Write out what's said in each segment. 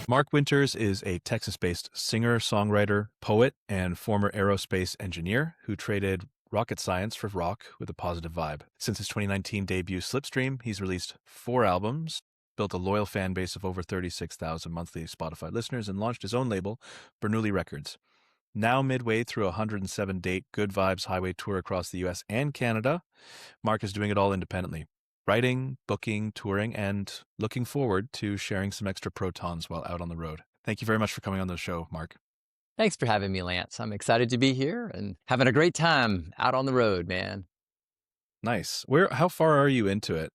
Mark Winters is a Texas-based singer-songwriter, poet, and former aerospace engineer who traded rocket science for rock with a positive vibe. Since his 2019 debut Slipstream, he's released 4 albums, built a loyal fan base of over 36,000 monthly Spotify listeners, and launched his own label, Bernoulli Records. Now midway through a 107-date Good Vibes Highway tour across the US and Canada, Mark is doing it all independently. Writing, booking, touring, and looking forward to sharing some extra protons while out on the road. Thank you very much for coming on the show, Mark. Thanks for having me, Lance. I'm excited to be here and having a great time out on the road, man. Nice. How far are you into it?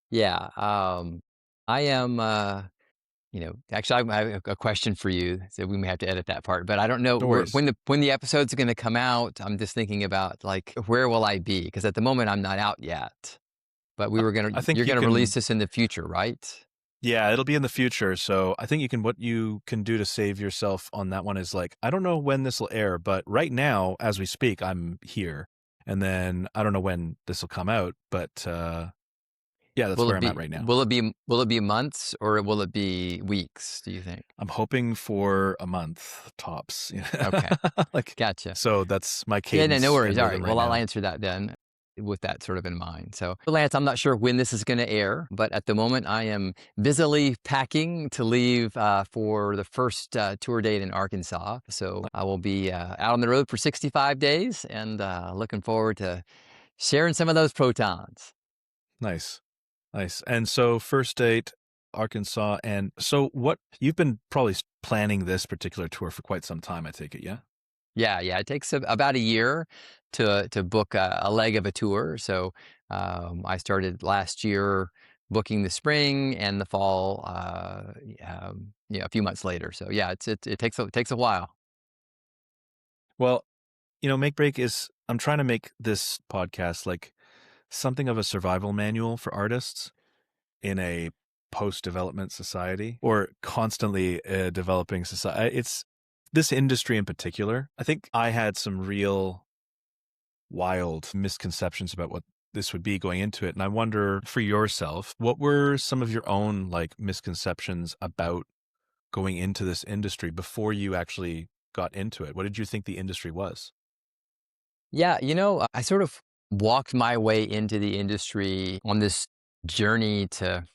Yeah, I am, actually, I have a question for you, so we may have to edit that part, but I don't know No worries. when the episode's going to come out. I'm just thinking about, like, where will I be? Because at the moment, I'm not out yet. But I think you're you gonna can. release this in the future, right? Yeah, it'll be in the future. So I think what you can do to save yourself on that one is like, I don't know when this will air, but right now, as we speak, I'm here. And then I don't know when this will come out, but yeah, that's where I'm at right now. Will it be months or will it be weeks, do you think? I'm hoping for a month tops. Okay, Like, gotcha. so that's my Yeah, no cadence worries. and All rhythm right, right well, I'll now. answer that then with that sort of in mind. So, Lance, I'm not sure when this is gonna air, but at the moment, I am busily packing to leave for the first tour date in Arkansas. So I will be out on the road for 65 days and looking forward to sharing some of those protons. Nice. Nice. And so first date, Arkansas. And so you've been probably planning this particular tour for quite some time, I take it, yeah? Yeah, yeah. It takes about a year to book a leg of a tour. So I started last year booking the spring and the fall. A few months later. So yeah, it takes a while. Well, Make Break I'm trying to make this podcast like something of a survival manual for artists in a post-development society or constantly developing society. It's this industry in particular. I think I had some real wild misconceptions about what this would be going into it. And I wonder for yourself, what were some of your own like misconceptions about going into this industry before you actually got into it? What did you think the industry was? Yeah, I sort of walked my way into the industry on this journey to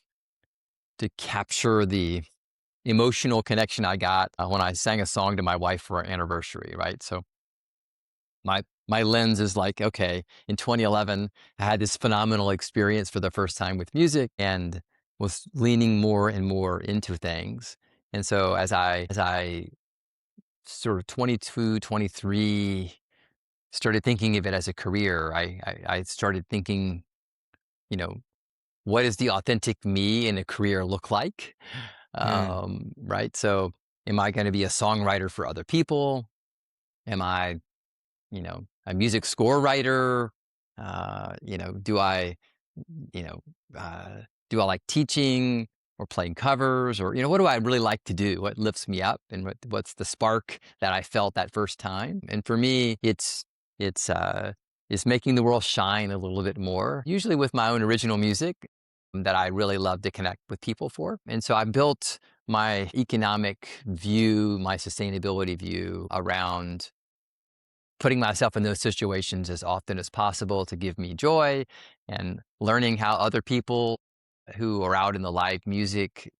capture the emotional connection I got when I sang a song to my wife for our anniversary, right? So my lens is like, okay, in 2011, I had this phenomenal experience for the first time with music and was leaning more and more into things. And so as I sort of 22, 23 started thinking of it as a career, I started thinking, you know, what does the authentic me in a career look like? Mm, Right. So am I going to be a songwriter for other people? Am I, a music score writer? Do I, you know, do I like teaching or playing covers or, what do I really like to do? What lifts me up and what's the spark that I felt that first time? And for me, it's making the world shine a little bit more, usually with my own original music that I really love to connect with people for. And so I built my economic view, my sustainability view around putting myself in those situations as often as possible to give me joy and learning how other people who are out in the live music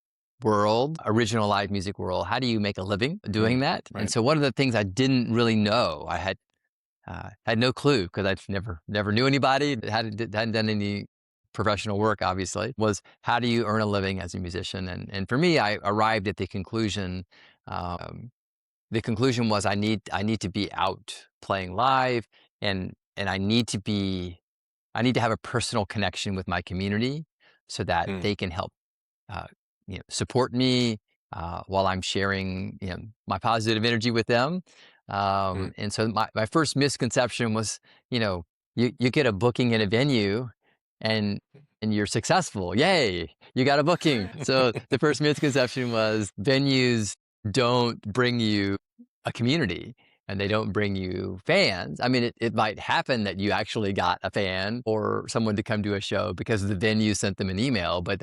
world, original live music world, how do you make a living doing mm, that? And right. so one of the things I didn't really know, I had no clue because I never knew anybody, hadn't done any professional work, obviously, was how do you earn a living as a musician? And for me, I arrived at um, the conclusion was I need to be out playing live and I need to have a personal connection with my community so that Mm, they can help uh, support me while I'm sharing my positive energy with them. mm, And so my first misconception was, you get a booking in a venue and you're successful. Yay, you got a booking. So the first misconception was venues don't bring you a community and they don't bring you fans. I mean, it might happen that you actually got a fan or someone to come to a show because the venue sent them an email, but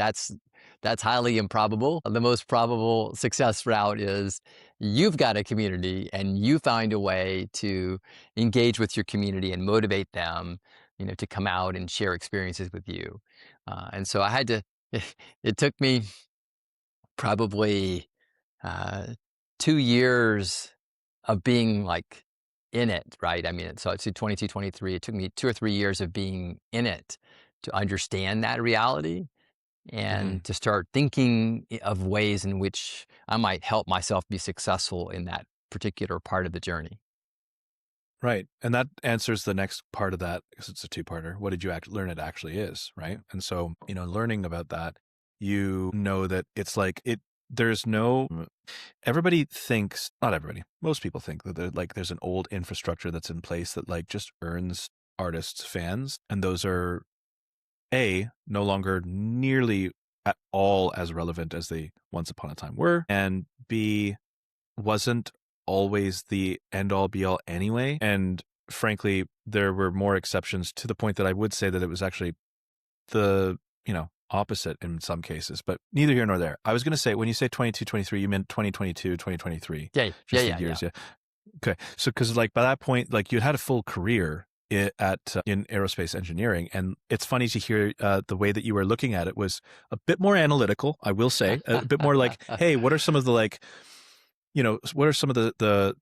That's highly improbable. The most probable success route is you've got a community and you find a way to engage with your community and motivate them, to come out and share experiences with you. And so I had to, it took me probably uh, 2 years of being like in it, right? I mean, so it's 22, 23. It took me 2 or 3 years of being in it to understand that reality Hmm. and to start thinking of ways in which I might help myself be successful in that particular part of the journey. Right. And that answers the next part of that because it's a two-parter. What did you learn it actually is, right? And so, learning about that, you know that it's like there's no everybody thinks, not everybody, most people think that there's an old infrastructure that's in place that like just earns artists fans, and those are no longer nearly at all as relevant as they once upon a time were, and B, wasn't always the end all be all anyway. And frankly, there were more exceptions to the point that I would say that it was actually the, opposite in some cases, but neither here nor there. I was going to say, when you say 22, 23, you meant 2022, 2023, Yeah, yeah, just the yeah, yeah. years. Yeah. Okay. So, cause like by that point, like you'd had a full career in aerospace engineering. And it's funny to hear the way that you were looking at it was a bit more analytical, I will say, a bit more like, hey, what are some of the like, what are some of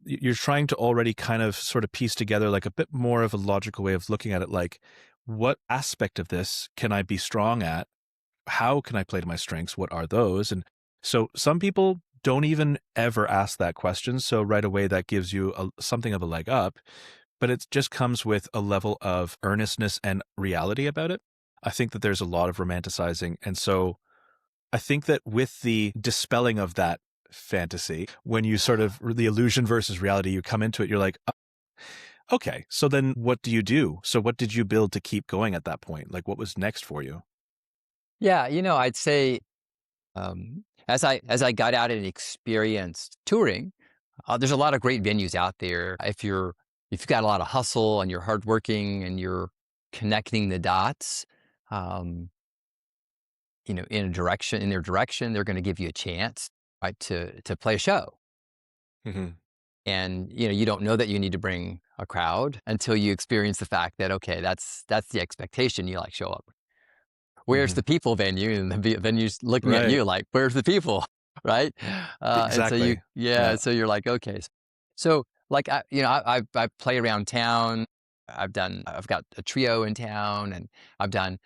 you're trying to already kind of sort of piece together like a bit more of a logical way of looking at it. Like, what aspect of this can I be strong at? How can I play to my strengths? What are those? And so some people don't even ever ask that question. So right away, that gives you something of a leg up, but it just comes with a level of earnestness and reality about it. I think that there's a lot of romanticizing. And so I think that with the dispelling of that fantasy, when you sort of the illusion versus reality, you come into it, you're like, okay, so then what do you do? So what did you build to keep going at that point? Like what was next for you? Yeah, I'd say as I got out and experienced touring, there's a lot of great venues out there. If you've got a lot of hustle and you're hardworking and you're connecting the dots, um, in their direction, they're going to give you a chance, right, to play a show. Hmm. And you don't know that you need to bring a crowd until you experience the fact that okay, that's the expectation. You like show up. Where's Hmm. the people venue? And the venue's looking at Right. you like, where's the people? Right. And so Exactly. Yeah. so you're like, okay. So like, I play around town. I've got a trio in town and I've done,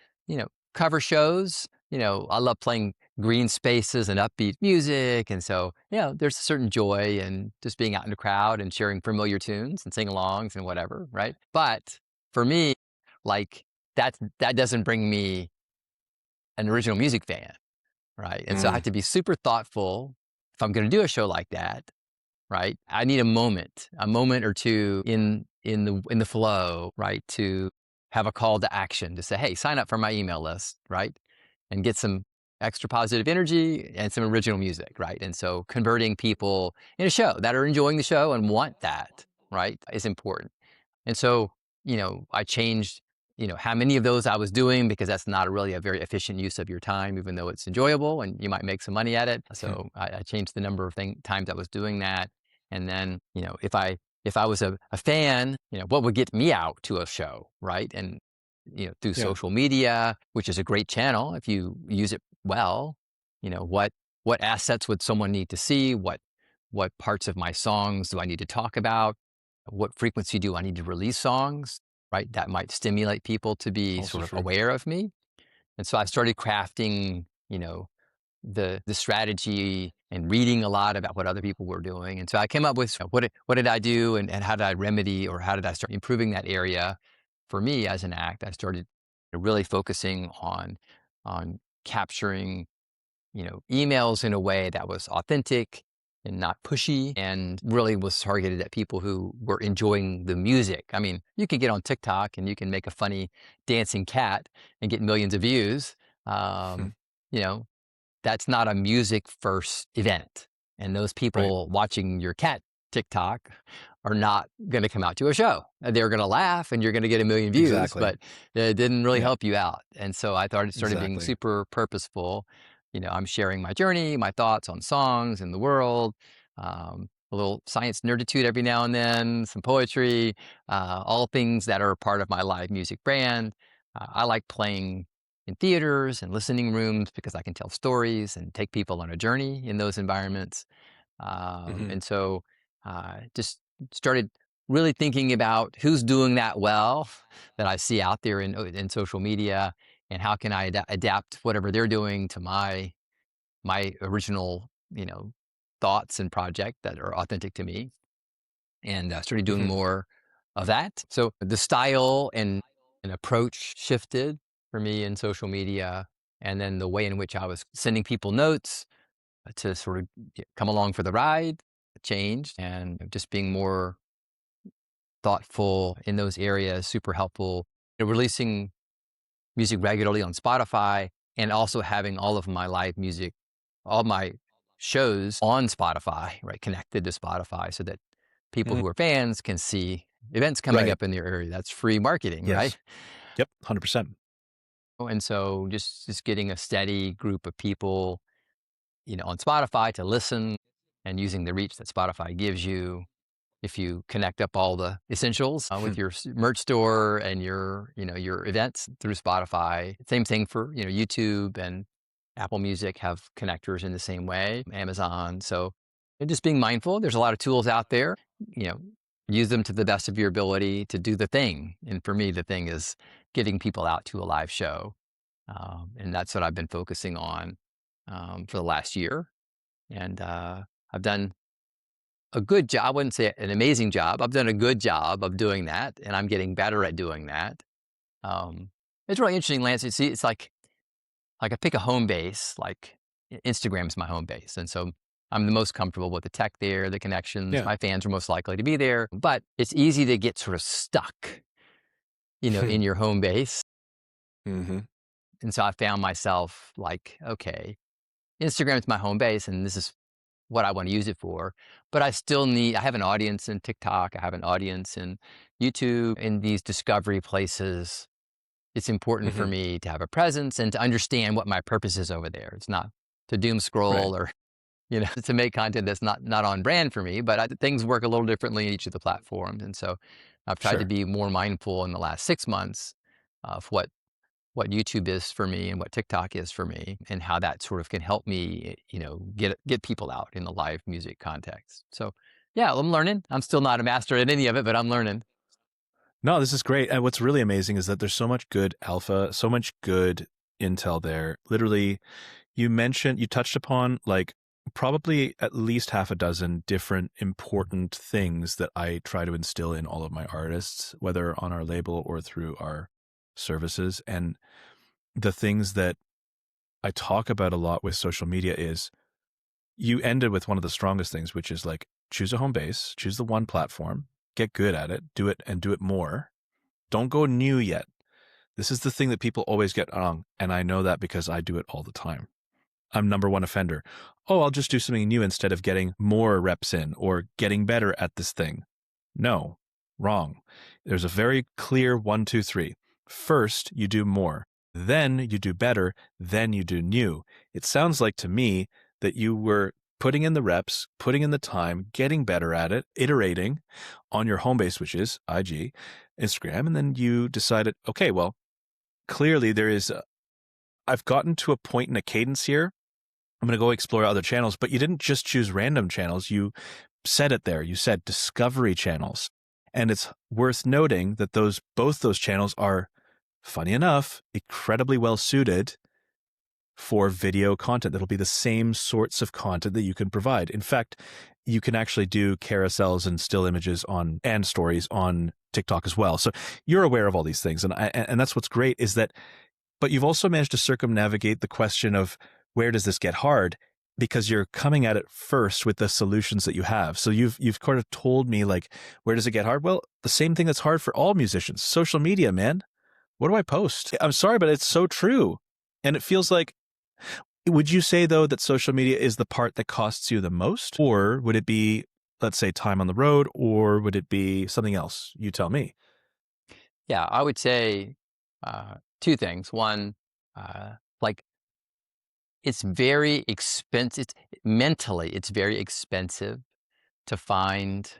cover shows. I love playing green spaces and upbeat music. And so, there's a certain joy in just being out in the crowd and sharing familiar tunes and sing-alongs and whatever. Right. But for me, like that doesn't bring me an original music fan, right? And so I have Mm. to be super thoughtful if I'm going to do a show like that, right? I need a moment or two in the flow, right, to have a call to action to say, hey, sign up for my email list, right, and get some extra positive energy and some original music, right? And so converting people in a show that are enjoying the show and want that, right, is important. And so, I changed, how many of those I was doing because that's not really a very efficient use of your time, even though it's enjoyable and you might make some money at it. So I changed the number of times I was doing that. And then, if I was a fan, what would get me out to a show, right? And, through Yeah. social media, which is a great channel if you use it well, what assets would someone need to see? What parts of my songs do I need to talk about? What frequency do I need to release songs, right? That might stimulate people to be Also sort of true. aware of me. And so I started crafting, the strategy and reading a lot about what other people were doing. And so I came up with what did I do and how did I remedy or how did I start improving that area for me as an act? I started really focusing on capturing emails in a way that was authentic and not pushy and really was targeted at people who were enjoying the music. I mean, you can get on TikTok and you can make a funny dancing cat and get millions of views. Um, you know, that's not a music first event. And those Right. people watching your cat TikTok are not going to come out to a show. They're going to laugh and you're going to get a million views, Exactly. but it didn't really Yeah. help you out. And so I started being Exactly. super purposeful I'm sharing my journey, my thoughts on songs and the world, a little science nerditude every now and then, some poetry, all things that are part of my live music brand. I like playing in theaters and listening rooms because I can tell stories and take people on a journey in those environments. Hmm. And so just started really thinking about who's doing that well that I see out there in social media, and how can I adapt whatever they're doing to my original, thoughts and project that are authentic to me, and started doing Hmm. more of that. So the style and approach shifted for me in social media, and then the way in which I was sending people notes to sort of come along for the ride changed, and just being more thoughtful in those areas, super helpful. Releasing music regularly on Spotify, and also having all of my live music, all my shows on Spotify, right, connected to Spotify so that people Hmm. who are fans can see events coming Right. up in their area. That's free marketing, right? Yes. Yep. 100%. And so just getting a steady group of people, on Spotify to listen, and using the reach that Spotify gives you. If you connect up all the essentials with your merch store and your events through Spotify. Same thing for, YouTube and Apple Music have connectors in the same way, Amazon. So and just being mindful, there's a lot of tools out there, you know, use them to the best of your ability to do the thing. And for me, the thing is getting people out to a live show. And that's what I've been focusing on for the last year. And I've done a good job. I wouldn't say an amazing job. I've done a good job of doing that, and I'm getting better at doing that. Um, it's really interesting, Lance. You see, it's like I pick a home base, like Instagram's my home base, and so I'm the most comfortable with the tech there, the connections. Yeah. My fans are most likely to be there, but it's easy to get sort of stuck, in your home base. Hmm. And so I found myself like, okay, Instagram's my home base, and this is what I want to use it for. But I have an audience in TikTok. I have an audience in YouTube, in these discovery places. It's important for Hmm. me to have a presence and to understand what my purpose is over there. It's not to doom Right. scroll or, to make content that's not on brand for me, but things work a little differently in each of the platforms. And so I've tried to Sure. be more mindful in the last 6 months of what YouTube is for me and what TikTok is for me, and how that sort of can help me, get people out in the live music context. So, yeah, I'm learning. I'm still not a master at any of it, but I'm learning. No, this is great. And what's really amazing is that there's so much good alpha, so much good intel there. Literally, you touched upon like probably at least half a dozen different important things that I try to instill in all of my artists, whether on our label or through our services. And the things that I talk about a lot with social media is you ended with one of the strongest things, which is like choose a home base, choose the one platform, get good at it, do it and do it more. Don't go new yet. This is the thing that people always get wrong. And I know that because I do it all the time. I'm number one offender. Oh, I'll just do something new instead of getting more reps in or getting better at this thing. No, wrong. There's a very clear 1, 2, 3. First, you do more. Then you do better. Then you do new. It sounds like to me that you were putting in the reps, putting in the time, getting better at it, iterating on your home base, which is IG, Instagram. And then you decided, okay, well, clearly I've gotten to a point in a cadence here. I'm going to go explore other channels, but you didn't just choose random channels. You said it there. You said discovery channels. And it's worth noting that both those channels are, funny enough, incredibly well suited for video content. That'll be the same sorts of content that you can provide. In fact, you can actually do carousels and still images and stories on TikTok as well. So you're aware of all these things. And that's what's great is that, but you've also managed to circumnavigate the question of where does this get hard? Because you're coming at it first with the solutions that you have. So you've kind of told me like, where does it get hard? Well, the same thing that's hard for all musicians, social media, man. What do I post? I'm sorry, but it's so true. And it feels like, would you say though that social media is the part that costs you the most? Or would it be, let's say, time on the road, or would it be something else? You tell me. Yeah, I would say two things. One, like it's very expensive. Mentally, it's very expensive to find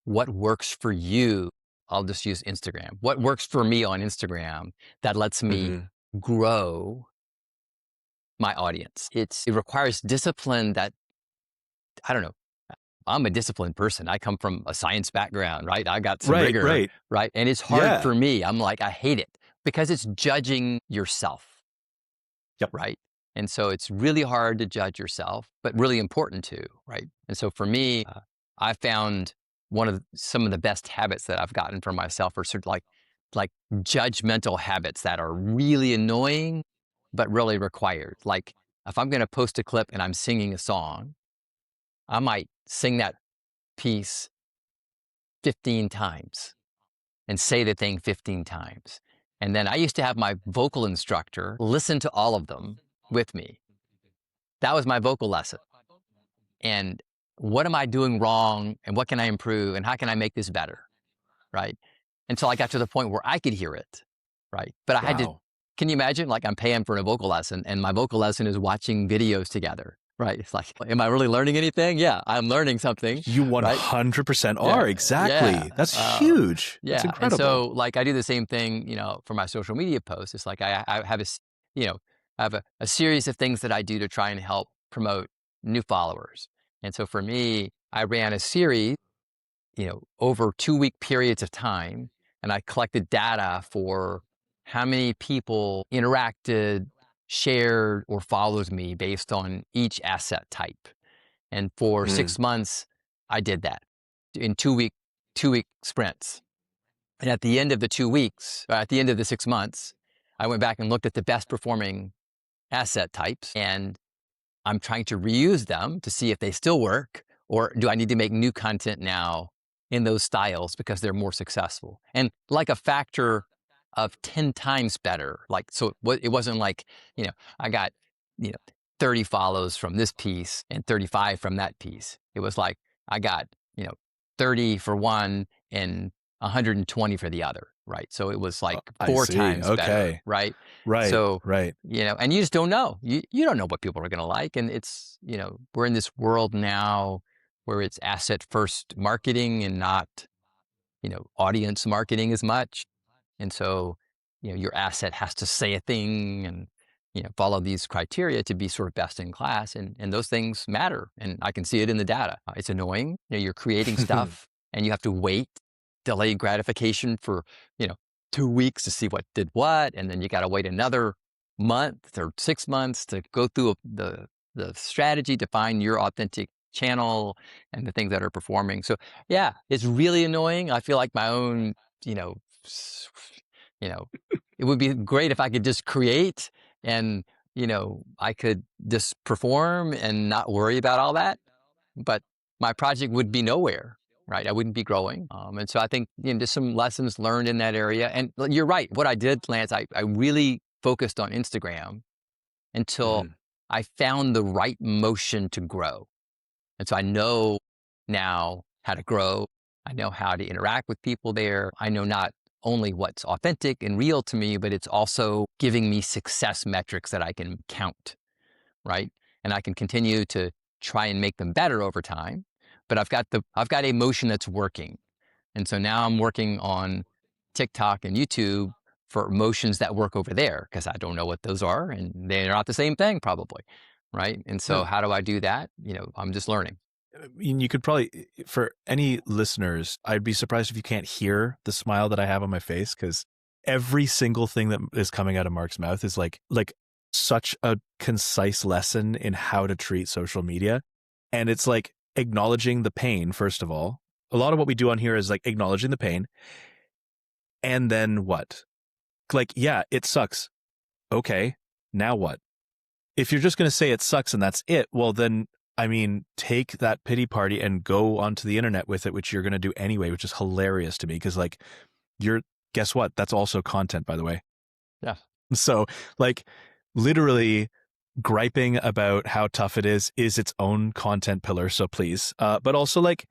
what works for you. I'll just use Instagram. What works for me on Instagram that lets me Hmm. grow my audience. It requires discipline that, I don't know. I'm a disciplined person. I come from a science background, right? I got some Right, rigor, right. right? And it's hard Yeah. for me. I'm like, I hate it because it's judging yourself, Yep. right? And so it's really hard to judge yourself, but really important too, right? And so for me, I found some of the best habits that I've gotten for myself are sort of like judgmental habits that are really annoying, but really required. Like if I'm going to post a clip and I'm singing a song, I might sing that piece 15 times and say the thing 15 times. And then I used to have my vocal instructor listen to all of them with me. That was my vocal lesson. And what am I doing wrong? And what can I improve? And how can I make this better? Right. Until I got to the point where I could hear it. Right. But I had to, Wow. can you imagine? Like I'm paying for a vocal lesson and my vocal lesson is watching videos together. Right. It's like, am I really learning anything? Yeah, I'm learning something. You Right. 100% Yeah. are. Yeah. Exactly. That's huge. That's Yeah. And incredible. so like I do the same thing, for my social media posts. It's like I have you know, I have a series of things that I do to try and help promote new followers. And so for me, I ran a series, over 2-week periods of time, and I collected data for how many people interacted, shared, or followed me based on each asset type. And for Mm. 6 months, I did that in 2-week sprints. And at the end of the 2 weeks, or at the end of the 6 months, I went back and looked at the best performing asset types, and I'm trying to reuse them to see if they still work, or do I need to make new content now in those styles because they're more successful? And like a factor of 10 times better. Like, so it wasn't like, I got, you know, 30 follows from this piece and 35 from that piece. It was like, I got, 30 for one and 120 for the other. Right. So it was like I four see. times better. Okay. Right. Right. So, Right. and you just don't know. You don't know what people are going to like. And it's, we're in this world now where it's asset first marketing and not, audience marketing as much. And so, your asset has to say a thing and, follow these criteria to be sort of best in class. And those things matter. And I can see it in the data. It's annoying. You're creating stuff and you have to wait, delay gratification for, 2 weeks to see what did what. And then you got to wait another month or 6 months to go through the strategy to find your authentic channel and the things that are performing. So yeah, it's really annoying. I feel like my own, you know, s- it would be great if I could just create and, I could just perform and not worry about all that. But my project would be nowhere, right? I wouldn't be growing. And so I think, there's some lessons learned in that area. And you're right. What I did, Lance, I really focused on Instagram until Mhm. I found the right motion to grow. And so I know now how to grow. I know how to interact with people there. I know not only what's authentic and real to me, but it's also giving me success metrics that I can count, right? And I can continue to try and make them better over time. But I've got a motion that's working. And so now I'm working on TikTok and YouTube for motions that work over there because I don't know what those are and they're not the same thing probably, right? And so No, how do I do that? I'm just learning. I mean, you could probably, for any listeners, I'd be surprised if you can't hear the smile that I have on my face because every single thing that is coming out of Mark's mouth is like such a concise lesson in how to treat social media. And it's like acknowledging the pain, first of all. A lot of what we do on here is like acknowledging the pain. And then what? Like, yeah, it sucks. Okay, now what? If you're just going to say it sucks and that's it, well, then, I mean, take that pity party and go onto the internet with it, which you're going to do anyway, which is hilarious to me because, like, guess what? That's also content, by the way. Yeah. So, like, literally griping about how tough it is its own content pillar. So please. But also, like,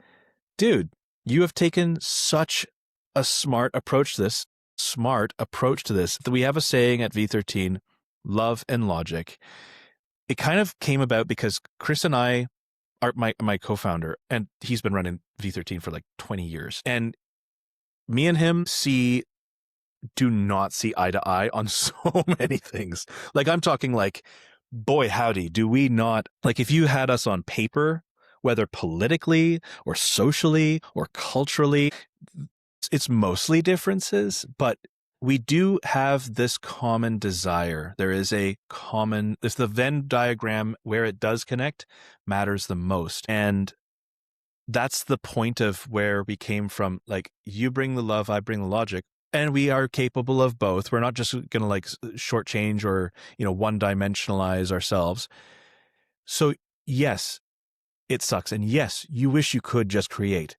dude, you have taken such a smart approach to this. We have a saying at V13, love and logic. It kind of came about because Chris and I are my co-founder, and he's been running V13 for like 20 years. And me and him do not see eye to eye on so many things. Like, I'm talking like, boy, howdy, do we not, like, if you had us on paper, whether politically or socially or culturally, it's mostly differences, but we do have this common desire. There's the Venn diagram where it does connect matters the most. And that's the point of where we came from. Like, you bring the love, I bring the logic, and we are capable of both. We're not just going to like shortchange or, one dimensionalize ourselves. So yes, it sucks. And yes, you wish you could just create.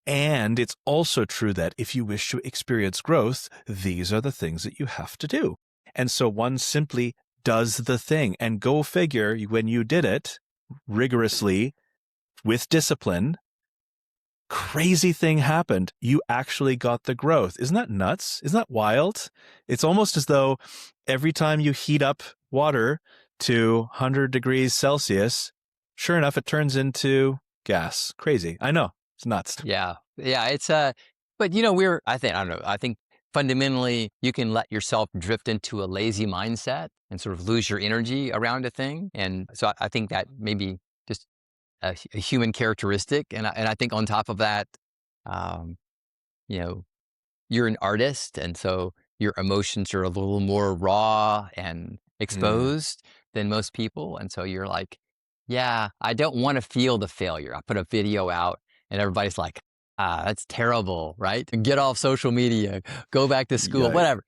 And it's also true that if you wish to experience growth, these are the things that you have to do. And so one simply does the thing, and go figure, when you did it rigorously with discipline, crazy thing happened. You actually got the growth. Isn't that nuts? Isn't that wild? It's almost as though every time you heat up water to 100 degrees Celsius, sure enough, it turns into gas. Crazy. I know. It's nuts. Yeah. It's but I think fundamentally you can let yourself drift into a lazy mindset and sort of lose your energy around a thing. And so I think that maybe just a human characteristic. And I think on top of that, you're an artist, and so your emotions are a little more raw and exposed than most people. And so you're like, yeah, I don't want to feel the failure. I put a video out and everybody's like, that's terrible, right? Get off social media, go back to school, whatever.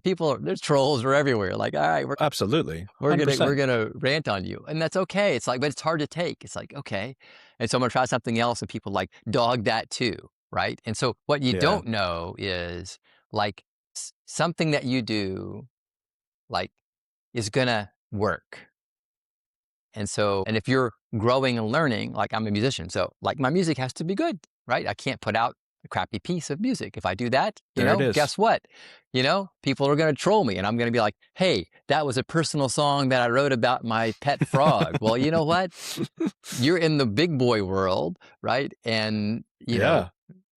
There's trolls are everywhere. Like, all right, absolutely, we're gonna rant on you, and that's okay. It's like, but it's hard to take. It's like, okay, and so I'm gonna try something else, and people like dog that too, right? And so what you don't know is like something that you do, like, is gonna work. And so, and if you're growing and learning, like I'm a musician, so like my music has to be good, right? I can't put out a crappy piece of music. If I do that, guess what? People are going to troll me, and I'm going to be like, hey, that was a personal song that I wrote about my pet frog. Well, you know what? You're in the big boy world, right? And,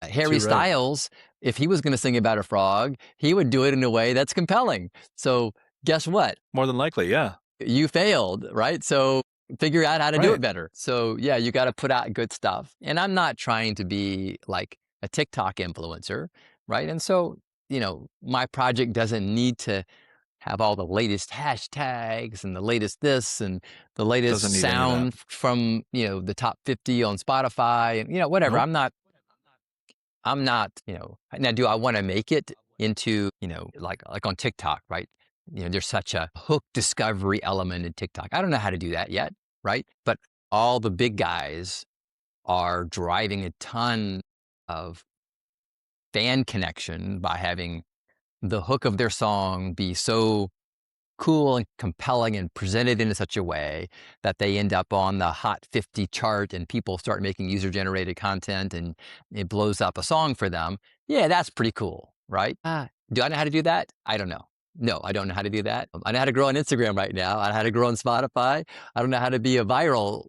Harry Styles, if he was going to sing about a frog, he would do it in a way that's compelling. So guess what? More than likely, yeah. You failed, right? So figure out how to do it better. So yeah, you got to put out good stuff. And I'm not trying to be like a TikTok influencer, right? And so, my project doesn't need to have all the latest hashtags and the latest this and the latest sound from, the top 50 on Spotify and, whatever. Nope. I'm not, now do I want to make it into, like on TikTok, right? There's such a hook discovery element in TikTok. I don't know how to do that yet, right? But all the big guys are driving a ton of fan connection by having the hook of their song be so cool and compelling and presented in such a way that they end up on the Hot 50 chart, and people start making user-generated content and it blows up a song for them. Yeah, that's pretty cool, right? Do I know how to do that? I don't know. No, I don't know how to do that. I know how to grow on Instagram right now. I know how to grow on Spotify. I don't know how to be a viral,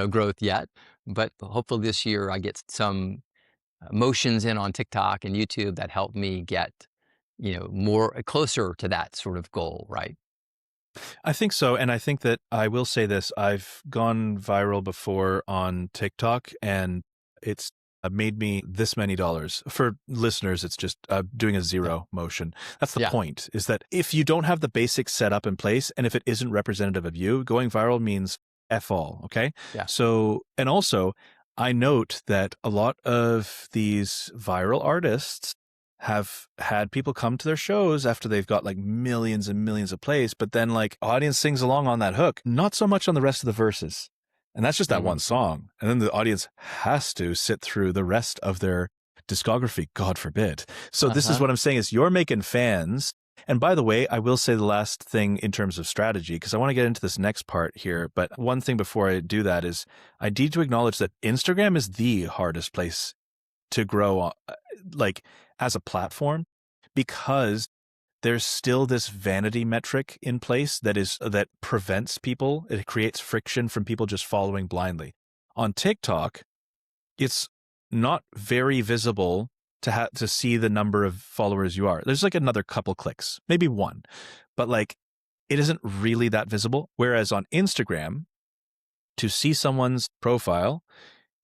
growth yet. But hopefully this year I get some motions in on TikTok and YouTube that help me get, more closer to that sort of goal, right? I think so. And I think that I will say this. I've gone viral before on TikTok, and it's made me this many dollars. For listeners, it's just doing a zero motion. That's the point, is that if you don't have the basics set up in place, and if it isn't representative of you, going viral means F all, okay? Yeah. So, and also, I note that a lot of these viral artists have had people come to their shows after they've got like millions and millions of plays, but then like audience sings along on that hook, not so much on the rest of the verses. And that's just that one song. And then the audience has to sit through the rest of their discography, God forbid. So this is what I'm saying is you're making fans. And by the way, I will say the last thing in terms of strategy, because I want to get into this next part here. But one thing before I do that is I need to acknowledge that Instagram is the hardest place to grow like as a platform, because there's still this vanity metric in place that prevents people. It creates friction from people just following blindly. On TikTok, it's not very visible to see the number of followers you are. There's like another couple clicks, maybe one, but like it isn't really that visible. Whereas on Instagram, to see someone's profile,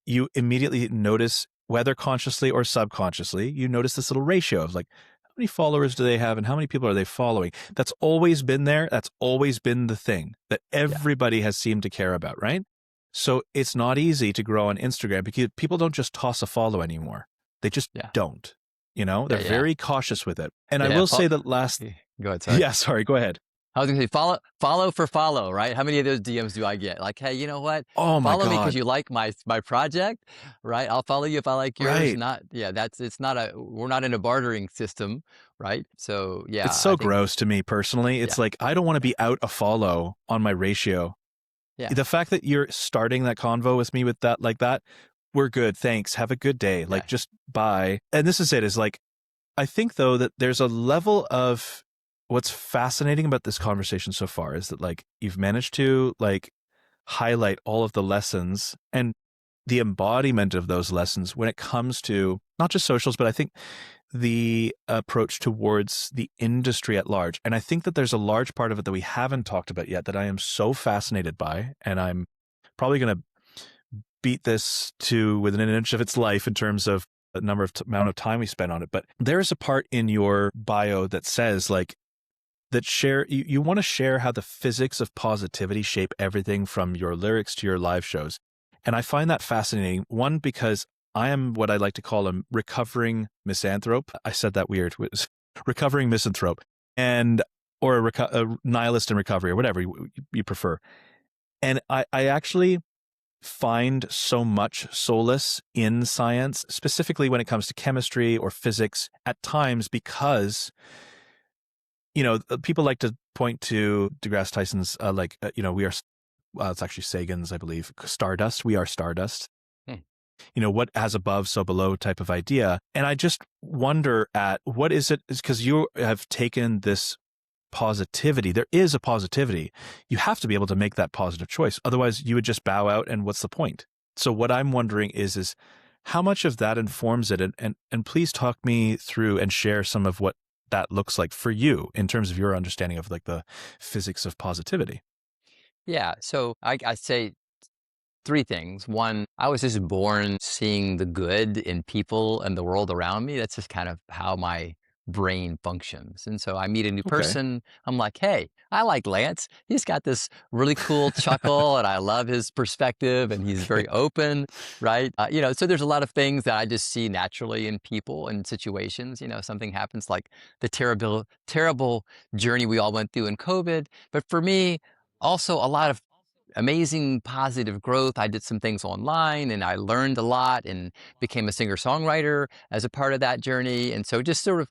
you immediately notice, whether consciously or subconsciously, you notice this little ratio of like, how many followers do they have and how many people are they following? That's always been there. That's always been the thing that everybody has seemed to care about, right? So it's not easy to grow on Instagram because people don't just toss a follow anymore. They just don't, they're very cautious with it. And I will say that Go ahead, sorry. Yeah, sorry, go ahead. I was going to say follow for follow, right? How many of those DMs do I get? Like, hey, you know what? Oh my follow God. me because you like my project, right? I'll follow you if I like yours. Right. We're not in a bartering system, right? So yeah. It's so gross to me personally. It's like, I don't want to be out a follow on my ratio. Yeah. The fact that you're starting that convo with me with that, like that, we're good. Thanks. Have a good day. Like, just bye. And this is it, is like, I think though that there's a level of what's fascinating about this conversation so far is that like you've managed to like highlight all of the lessons and the embodiment of those lessons when it comes to not just socials, but I think the approach towards the industry at large. And I think that there's a large part of it that we haven't talked about yet that I am so fascinated by, and I'm probably going to beat this to within an inch of its life in terms of the amount of time we spent on it. But there's a part in your bio that says like that you want to share how the physics of positivity shape everything from your lyrics to your live shows. And I find that fascinating. One, because I am what I like to call a recovering misanthrope. I said that weird. Recovering misanthrope, or a nihilist in recovery, or whatever you prefer. And I actually find so much solace in science, specifically when it comes to chemistry or physics at times, because people like to point to deGrasse Tyson's we are it's actually Sagan's, I believe, stardust. We are stardust. What as above, so below type of idea. And I just wonder at what is it, because you have taken this positivity. There is a positivity. You have to be able to make that positive choice. Otherwise you would just bow out, and what's the point? So what I'm wondering is how much of that informs it? And please talk me through and share some of what that looks like for you in terms of your understanding of like the physics of positivity. Yeah. So I say three things. One, I was just born seeing the good in people and the world around me. That's just kind of how my brain functions. And so I meet a new person. I'm like, hey, I like Lance. He's got this really cool chuckle and I love his perspective and he's very open, right? So there's a lot of things that I just see naturally in people and situations. Something happens like the terrible journey we all went through in COVID. But for me, also a lot of amazing positive growth. I did some things online and I learned a lot and became a singer-songwriter as a part of that journey. And so just sort of,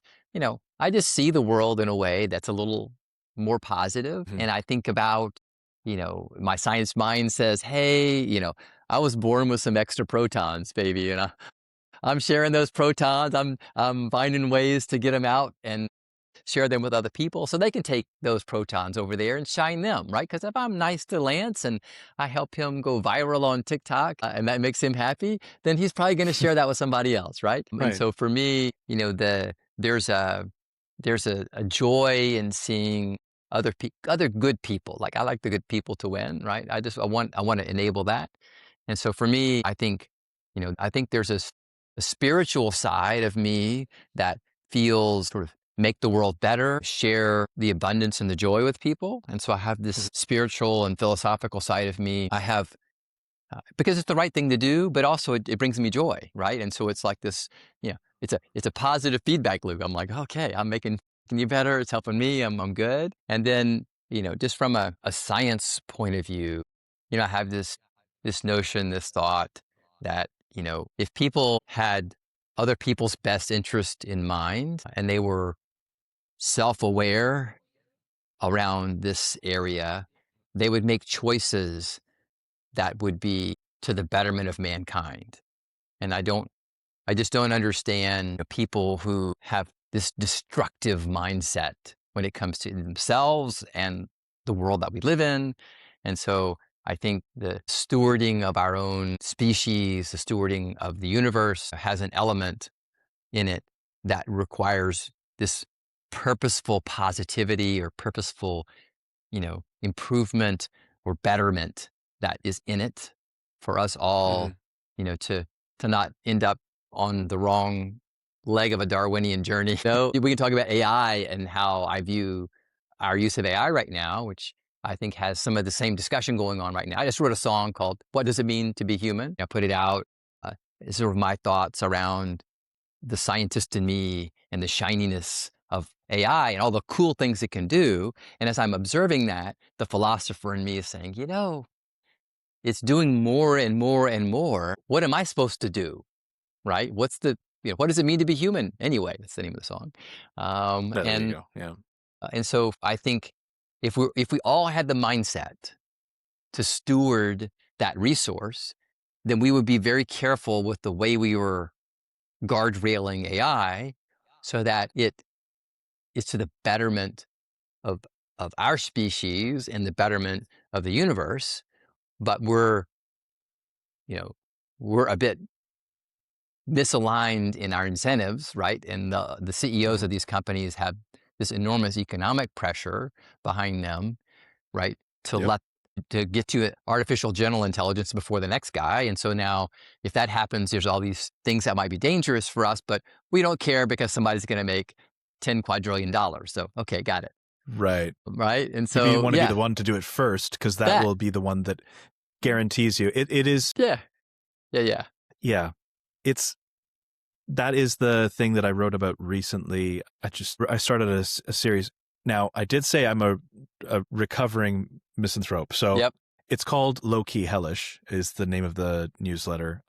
I just see the world in a way that's a little more positive. And I think about, my science mind says, hey, I was born with some extra protons, baby. And I'm sharing those protons. I'm finding ways to get them out and share them with other people so they can take those protons over there and shine them, right? Because if I'm nice to Lance and I help him go viral on TikTok and that makes him happy, then he's probably going to share that with somebody else, right? And so for me, there's a joy in seeing other good people. Like I like the good people to win, right? I want to enable that. And so for me, I think there's a spiritual side of me that feels sort of make the world better, share the abundance and the joy with people. And so I have this spiritual and philosophical side of me. I have, because it's the right thing to do, but also it brings me joy, right? And so it's like this, it's a positive feedback loop. I'm like, okay, I'm making you better. It's helping me. I'm good. And then, just from a science point of view, I have this notion, this thought that, if people had other people's best interest in mind and they were self-aware around this area, they would make choices that would be to the betterment of mankind. And I just don't understand people who have this destructive mindset when it comes to themselves and the world that we live in. And so I think the stewarding of our own species, the stewarding of the universe has an element in it that requires this purposeful positivity or purposeful, improvement or betterment that is in it for us Hmm. all, to not end up on the wrong leg of a Darwinian journey. So we can talk about AI and how I view our use of AI right now, which I think has some of the same discussion going on right now. I just wrote a song called "What Does It Mean to Be Human?" I put it out. It's sort of my thoughts around the scientist in me and the shininess of AI and all the cool things it can do. And as I'm observing that, the philosopher in me is saying, it's doing more and more and more. What am I supposed to do? Right? What does it mean to be human anyway? That's the name of the song. Um, There you and, go. Yeah. and so I think if we all had the mindset to steward that resource, then we would be very careful with the way we were guardrailing AI so that it is to the betterment of of our species and the betterment of the universe. But you know, we're a bit misaligned in our incentives, right? And the CEOs Hmm. of these companies have this enormous economic pressure behind them, right? To Yep. let to get to artificial general intelligence before the next guy. And so now if that happens, there's all these things that might be dangerous for us, but we don't care because somebody's going to make 10 quadrillion dollars. So, okay, got it. Right. Right. And You so, want to be the yeah, one to do it first because that that, will be the one that guarantees you. It is, yeah, yeah, yeah. yeah. It's that is the thing that I wrote about recently. I started a series. Now, I did say I'm a recovering misanthrope. So Yep. it's called Low Key Hellish is the name of the newsletter.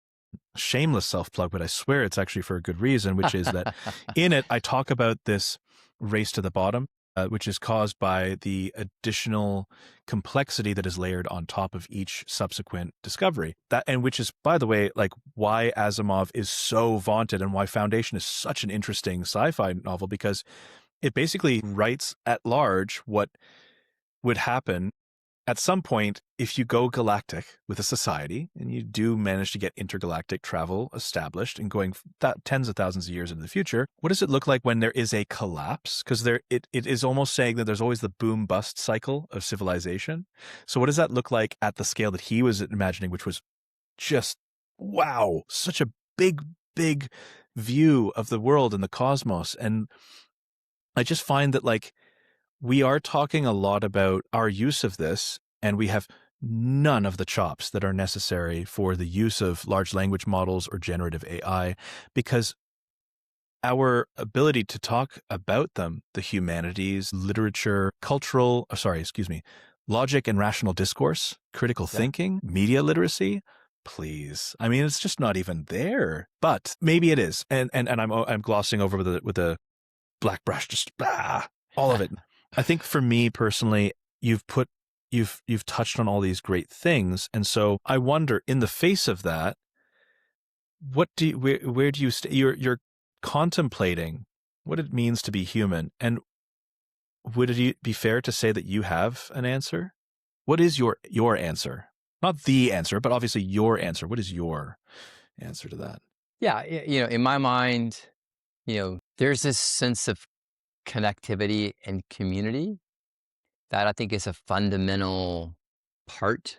Shameless self-plug, but I swear it's actually for a good reason, which is that in it, I talk about this race to the bottom, which is caused by the additional complexity that is layered on top of each subsequent discovery. And which is, by the way, like why Asimov is so vaunted and why Foundation is such an interesting sci-fi novel, because it basically writes at large what would happen at some point, if you go galactic with a society and you do manage to get intergalactic travel established and going tens of thousands of years into the future, what does it look like when there is a collapse? Because it is almost saying that there's always the boom bust cycle of civilization. So what does that look like at the scale that he was imagining, which was just, wow, such a big, big view of the world and the cosmos. And I just find that like, we are talking a lot about our use of this, and we have none of the chops that are necessary for the use of large language models or generative AI, because our ability to talk about them, the humanities, literature, logic and rational discourse, critical Yeah. thinking, media literacy, please. I mean, it's just not even there. But maybe it is. And I'm glossing over with a black brush, just all of it. I think for me personally, you've touched on all these great things, and so I wonder, in the face of that, where do you you're contemplating what it means to be human, and would it be fair to say that you have an answer? What is your answer? Not the answer, but obviously your answer. What is your answer to that? Yeah. In my mind, there's this sense of connectivity and community that I think is a fundamental part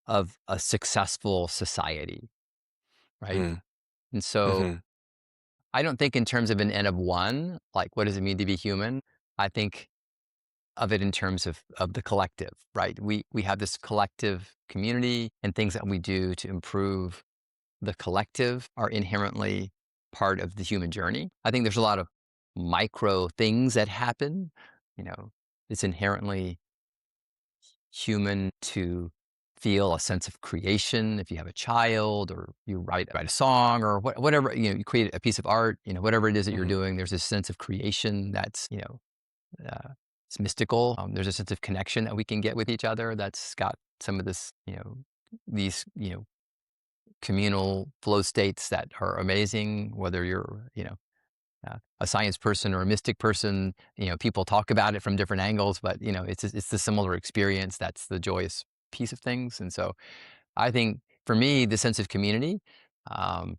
of a successful society, right? Mm, And so hmm. I don't think in terms of an N of one, like what does it mean to be human? I think of it in terms of the collective, right? We have this collective community and things that we do to improve the collective are inherently part of the human journey. I think there's a lot of micro things that happen. You know, it's inherently human to feel a sense of creation if you have a child or you write a song or whatever, you create a piece of art, whatever it is that you're Hmm. doing, there's this sense of creation that's, it's mystical. There's a sense of connection that we can get with each other that's got some of this, these, communal flow states that are amazing, whether you're, a science person or a mystic person. People talk about it from different angles, but it's the similar experience. That's the joyous piece of things. And so I think for me, the sense of community, and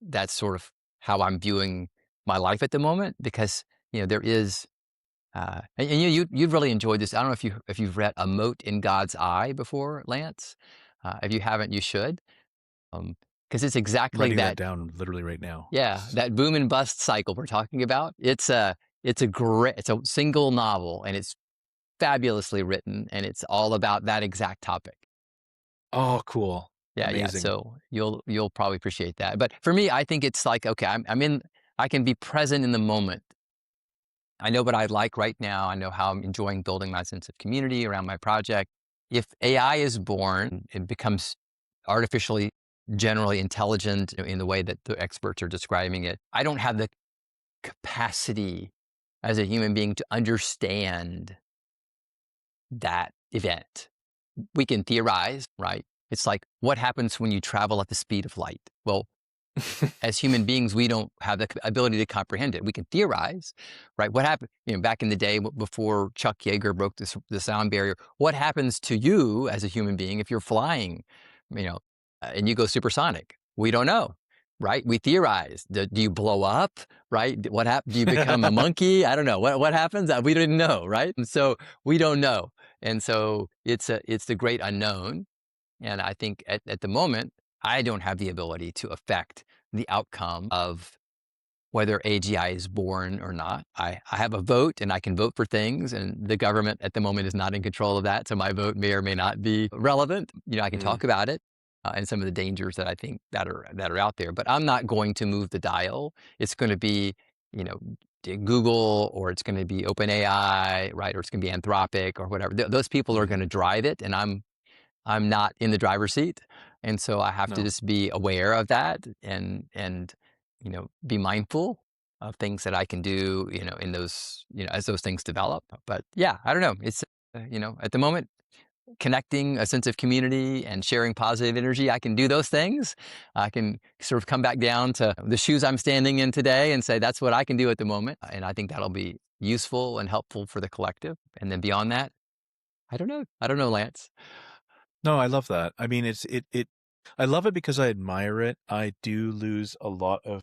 that's sort of how I'm viewing my life at the moment, because there is, and you'd really enjoyed this. I don't know if you've read A Mote in God's Eye before, Lance. If you haven't, you should, because it's exactly Writing that that. down literally right now. Yeah, that boom and bust cycle we're talking about. It's a single novel, and it's fabulously written, and it's all about that exact topic. Oh, cool. Yeah, yeah. Amazing. So you'll probably appreciate that. But for me, I think it's like, okay, I can be present in the moment. I know what I like right now. I know how I'm enjoying building my sense of community around my project. If AI is born, it becomes artificially generally intelligent in the way that the experts are describing it. I don't have the capacity as a human being to understand that event. We can theorize, right? It's like, what happens when you travel at the speed of light? Well, as human beings, we don't have the ability to comprehend it. We can theorize, right? What happened, back in the day before Chuck Yeager broke the sound barrier? What happens to you as a human being if you're flying, you know, and you go supersonic? We don't know, right? We theorize. Do you blow up, right? What happens? Do you become a monkey? I don't know. What happens? We didn't know, right? And so we don't know, and so it's the great unknown. And I think at the moment, I don't have the ability to affect the outcome of whether AGI is born or not. I have a vote, and I can vote for things, and the government at the moment is not in control of that. So my vote may or may not be relevant. I can Mm. talk about it, and some of the dangers that I think that are out there, but I'm not going to move the dial. It's going to be, you know, Google, or it's going to be OpenAI, right? Or it's going to be Anthropic or whatever. Those people are Mm. going to drive it, and I'm not in the driver's seat. And so I have to No. just be aware of that, and be mindful of things that I can do, in those, as those things develop. But yeah, I don't know. It's, at the moment, connecting a sense of community and sharing positive energy, I can do those things. I can sort of come back down to the shoes I'm standing in today and say, that's what I can do at the moment. And I think that'll be useful and helpful for the collective. And then beyond that, I don't know. I don't know, Lance. No, I love that. I mean, I love it because I admire it. I do lose a lot of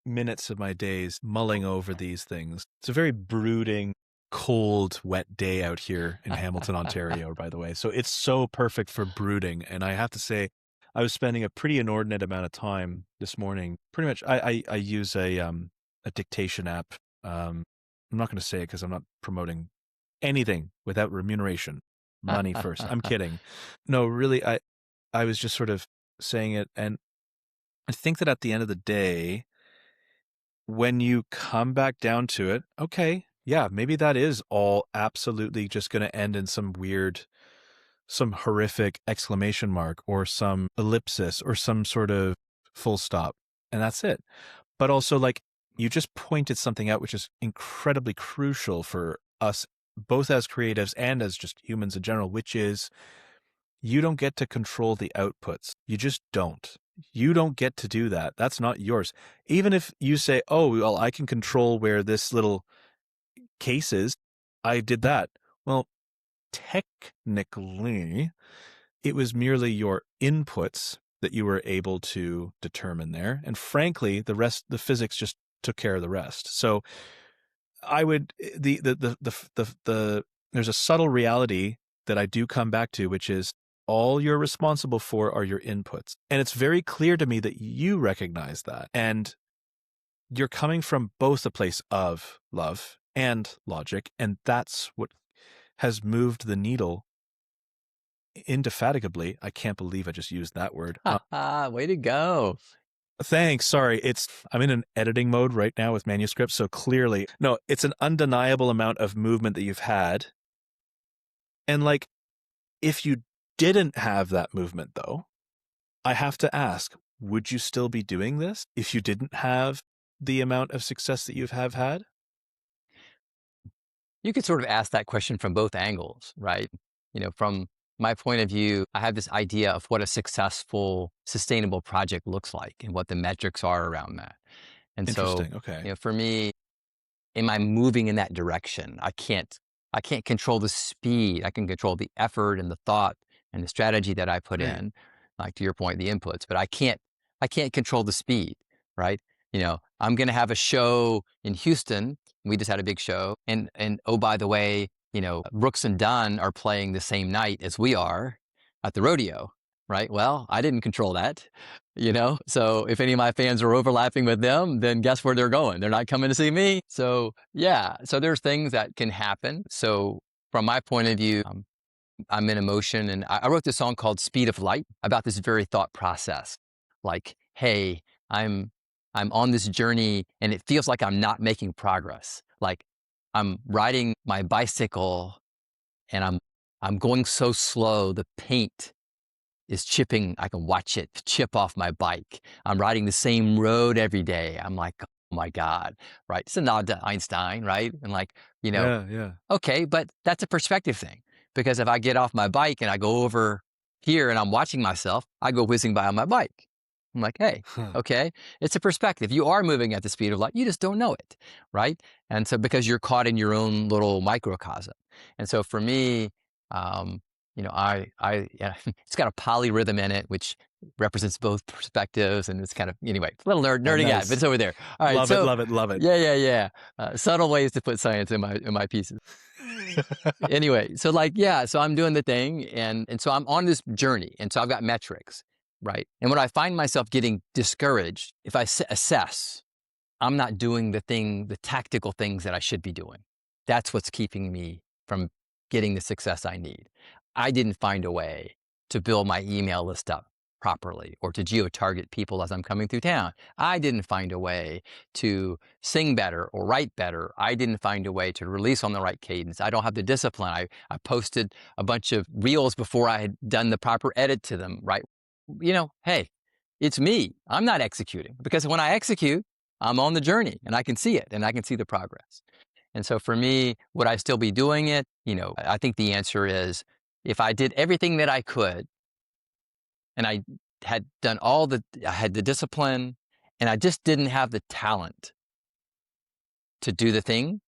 minutes of my days mulling over these things. It's a very brooding, cold, wet day out here in Hamilton, Ontario, by the way. So it's so perfect for brooding. And I have to say, I was spending a pretty inordinate amount of time this morning. Pretty much, I use a dictation app. I'm not going to say it because I'm not promoting anything without remuneration. Money first. I'm kidding. No, really, I was just sort of saying it. And I think that at the end of the day, when you come back down to it, okay, yeah, maybe that is all absolutely just going to end in some horrific exclamation mark or some ellipsis or some sort of full stop. And that's it. But also, like, you just pointed something out which is incredibly crucial for us, both as creatives and as just humans in general, which is you don't get to control the outputs. You just don't. You don't get to do that. That's not yours. Even if you say, oh, well, I can control where this little case is, I did that. Well, technically, it was merely your inputs that you were able to determine there. And frankly, the physics just took care of the rest. So I would, there's a subtle reality that I do come back to, which is all you're responsible for are your inputs. And it's very clear to me that you recognize that. And you're coming from both a place of love and logic. And that's what has moved the needle indefatigably. I can't believe I just used that word. Way to go. Thanks. Sorry. I'm in an editing mode right now with manuscripts. So clearly, no, it's an undeniable amount of movement that you've had. And like, if you didn't have that movement though, I have to ask, would you still be doing this if you didn't have the amount of success that you have had? You could sort of ask that question from both angles, right? From my point of view, I have this idea of what a successful, sustainable project looks like and what the metrics are around that. And so, Interesting. Okay. for me, am I moving in that direction? I can't control the speed. I can control the effort and the thought and the strategy that I put Right. in, like to your point, the inputs, but I can't control the speed, right? I'm going to have a show in Houston. We just had a big show. And oh, by the way, Brooks and Dunn are playing the same night as we are at the rodeo, right? Well, I didn't control that. So if any of my fans are overlapping with them, then guess where they're going? They're not coming to see me. So yeah, so there's things that can happen. So from my point of view, I'm in emotion, and I wrote this song called Speed of Light about this very thought process. Like, hey, I'm on this journey and it feels like I'm not making progress. Like I'm riding my bicycle and I'm going so slow, the paint is chipping. I can watch it chip off my bike. I'm riding the same road every day. I'm like, oh my God, right? It's a nod to Einstein, right? And like, you know, Yeah. Yeah. okay, but that's a perspective thing. Because if I get off my bike and I go over here and I'm watching myself, I go whizzing by on my bike. I'm like, hey, Huh. okay, it's a perspective. You are moving at the speed of light. You just don't know it, right? And so because you're caught in your own little microcosm. And so for me, um, yeah, it's got a polyrhythm in it, which represents both perspectives, and it's kind of anyway, a little Oh, nerding out, but nice. it's over there. All right, Love it. so Love it. Love it. yeah. Subtle ways to put science in my pieces. Anyway, so like, yeah, so I'm doing the thing, and so I'm on this journey, and so I've got metrics, right? And when I find myself getting discouraged, if I assess, I'm not doing the tactical things that I should be doing. That's what's keeping me from getting the success I need. I didn't find a way to build my email list up properly or to geo-target people as I'm coming through town. I didn't find a way to sing better or write better. I didn't find a way to release on the right cadence. I don't have the discipline. I posted a bunch of reels before I had done the proper edit to them, right? Hey, it's me. I'm not executing because when I execute, I'm on the journey and I can see it and I can see the progress. And so for me, would I still be doing it? I think the answer is if I did everything that I could and I had the discipline and I just didn't have the talent to do the thing,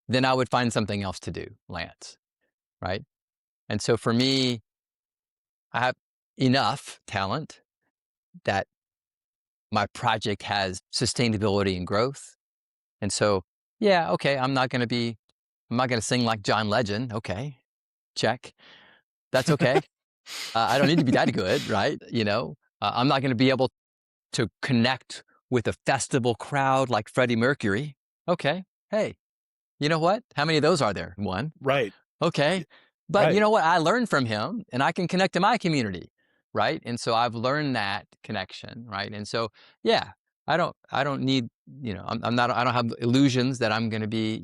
then I would find something else to do, Lance, right? And so for me, I have enough talent that my project has sustainability and growth. And so, yeah, okay, I'm not going to sing like John Legend. Okay, check. That's okay. I don't need to be that good, right? I'm not going to be able to connect with a festival crowd like Freddie Mercury. Okay, hey, you know what? How many of those are there? One. Right. Okay. But you Right. know what? I learned from him and I can connect to my community, right? And so I've learned that connection, right? And so, yeah, I don't need, I don't have illusions that I'm going to be,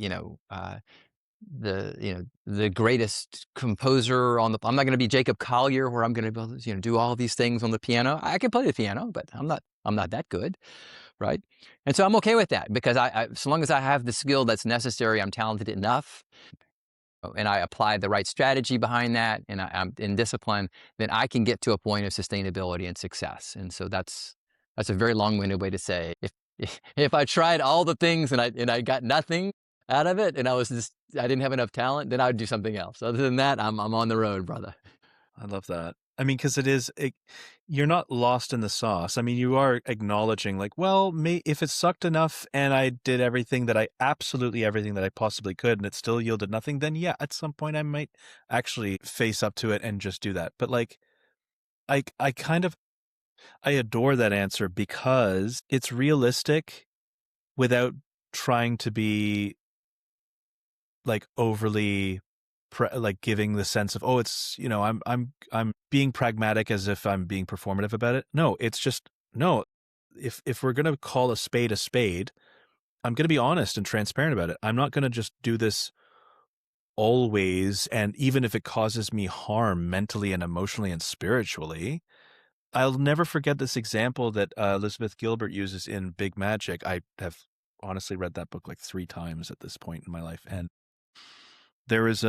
the greatest composer I'm not going to be Jacob Collier where I'm going to do all these things on the piano. I can play the piano, but I'm not that good, right? And so I'm okay with that because so long as I have the skill that's necessary, I'm talented enough, and I apply the right strategy behind that, and I'm in discipline, then I can get to a point of sustainability and success. And so that's a very long-winded way to say if I tried all the things and I got nothing out of it, and I didn't have enough talent, then I would do something else. Other than that, I'm on the road, brother. I love that. I mean, because you're not lost in the sauce. I mean, you are acknowledging, like, well, if it sucked enough and I did absolutely everything that I possibly could, and it still yielded nothing, then yeah, at some point I might actually face up to it and just do that. But like, I kind of, I adore that answer because it's realistic without trying to be like overly like giving the sense of, oh, it's, I'm being pragmatic as if I'm being performative about it. No, it's just, no, if we're going to call a spade, I'm going to be honest and transparent about it. I'm not going to just do this always. And even if it causes me harm mentally and emotionally and spiritually, I'll never forget this example that Elizabeth Gilbert uses in Big Magic. I have honestly read that book like 3 times at this point in my life. And there is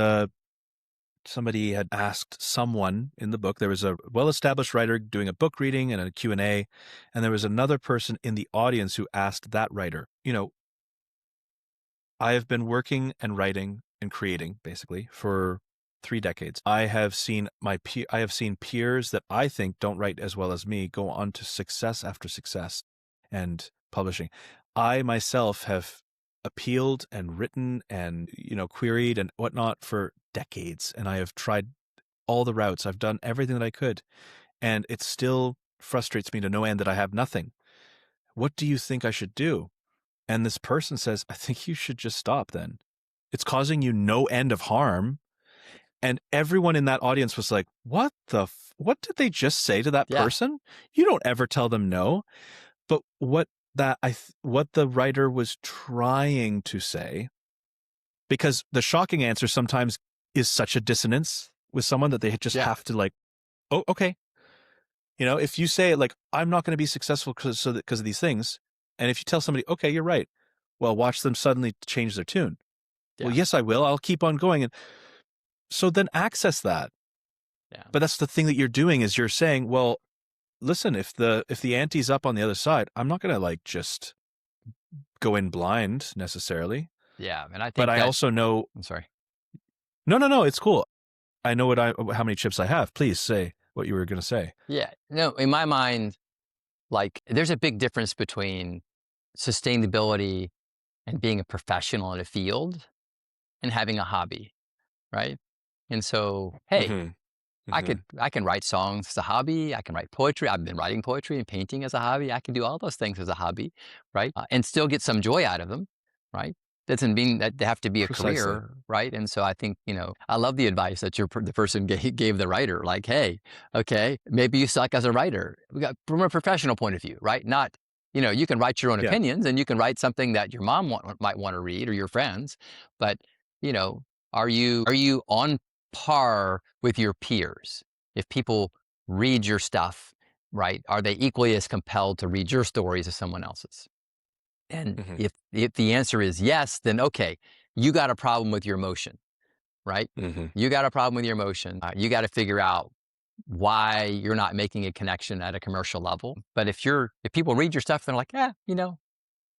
somebody had asked someone in the book, there was a well-established writer doing a book reading and a Q&A, and there was another person in the audience who asked that writer, I have been working and writing and creating basically for 3 decades. I have seen peers that I think don't write as well as me go on to success after success and publishing. I myself have appealed and written and, queried and whatnot for decades. And I have tried all the routes. I've done everything that I could. And it still frustrates me to no end that I have nothing. What do you think I should do? And this person says, I think you should just stop then. It's causing you no end of harm. And everyone in that audience was like, what did they just say to that person? You don't ever tell them no. But what the writer was trying to say, because the shocking answer sometimes is such a dissonance with someone that they just have to like, oh, okay. If you say like, I'm not going to be successful because of these things. And if you tell somebody, okay, you're right. Well, watch them suddenly change their tune. Yeah. Well, yes, I will. I'll keep on going. And so then access that. Yeah. But that's the thing that you're doing is you're saying, well, listen, if the ante's up on the other side, I'm not going to like just go in blind necessarily. Yeah. And I think but I also know, I'm sorry. No, it's cool. I know how many chips I have. Please say what you were going to say. Yeah. No, in my mind, like there's a big difference between sustainability and being a professional in a field and having a hobby. Right. And so, hey, I can write songs as a hobby. I can write poetry. I've been writing poetry and painting as a hobby. I can do all those things as a hobby, right? And still get some joy out of them, right? Doesn't mean that they have to be a career, right? And so I think, I love the advice that the person gave the writer, like, hey, okay, maybe you suck as a writer. We got from a professional point of view, right? Not, you can write your own opinions and you can write something that your mom might want to read or your friends, but, are you on par with your peers? If people read your stuff, right, are they equally as compelled to read your stories as someone else's? And if the answer is yes, then okay, you got a problem with your emotion, right? You got a problem with your emotion. You got to figure out why you're not making a connection at a commercial level. But if people read your stuff, they're like,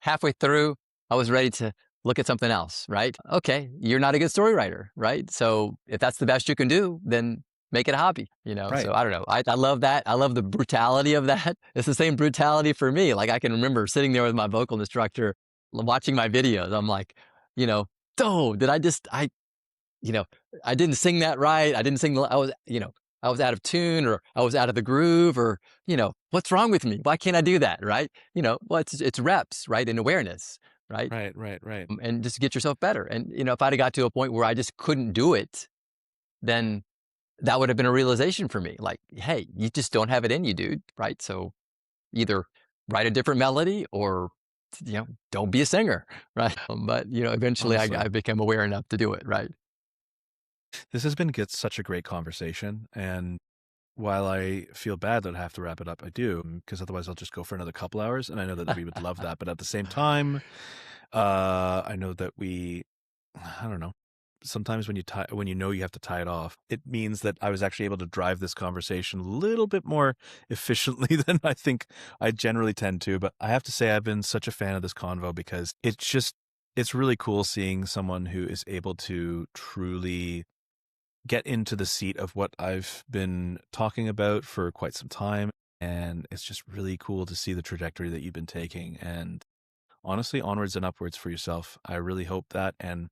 halfway through, I was ready to look at something else, right? Okay, you're not a good story writer, right? So if that's the best you can do, then make it a hobby, Right. So I don't know. I love that. I love the brutality of that. It's the same brutality for me. Like I can remember sitting there with my vocal instructor, watching my videos. I'm like, oh, I didn't sing that right. I didn't sing. I was out of tune or I was out of the groove or, what's wrong with me? Why can't I do that? Right. Well, it's reps, right? And awareness. Right. Right. And just get yourself better. And, if I'd have got to a point where I just couldn't do it, then that would have been a realization for me. Like, hey, you just don't have it in you, dude. Right. So either write a different melody or, don't be a singer. Right. But, eventually I became aware enough to do it. Right. This has been such a great conversation. And while I feel bad that I have to wrap it up, I do, because otherwise I'll just go for another couple hours. And I know that we would love that. But at the same time, I know that I don't know, sometimes when you have to tie it off, it means that I was actually able to drive this conversation a little bit more efficiently than I think I generally tend to. But I have to say I've been such a fan of this convo because it's really cool seeing someone who is able to truly get into the seat of what I've been talking about for quite some time. And it's just really cool to see the trajectory that you've been taking. And honestly, onwards and upwards for yourself. I really hope that. And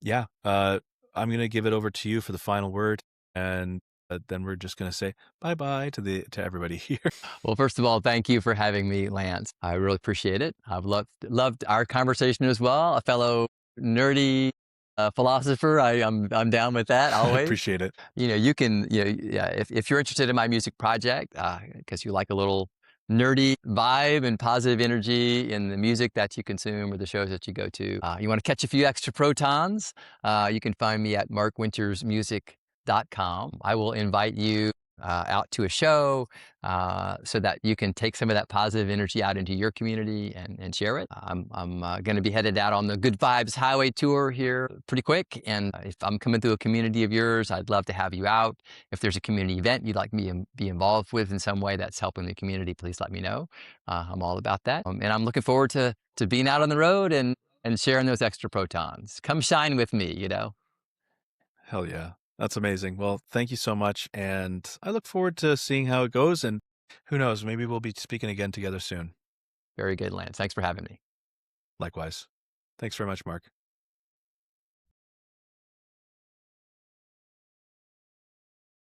yeah, I'm going to give it over to you for the final word. And then we're just going to say bye-bye to everybody here. Well, first of all, thank you for having me, Lance. I really appreciate it. I've loved our conversation as well. A fellow nerdy philosopher. I'm down with that always. I appreciate it. You can, if you're interested in my music project, because you like a little nerdy vibe and positive energy in the music that you consume or the shows that you go to, you want to catch a few extra protons, you can find me at markwintersmusic.com. I will invite you out to a show so that you can take some of that positive energy out into your community and share it. I'm going to be headed out on the Good Vibes Highway Tour here pretty quick. And if I'm coming through a community of yours, I'd love to have you out. If there's a community event you'd like me to be involved with in some way that's helping the community, please let me know. I'm all about that. And I'm looking forward to being out on the road and sharing those extra protons. Come shine with me, you know? Hell yeah. That's amazing. Well, thank you so much. And I look forward to seeing how it goes. And who knows, maybe we'll be speaking again together soon. Very good, Lance. Thanks for having me. Likewise. Thanks very much, Mark.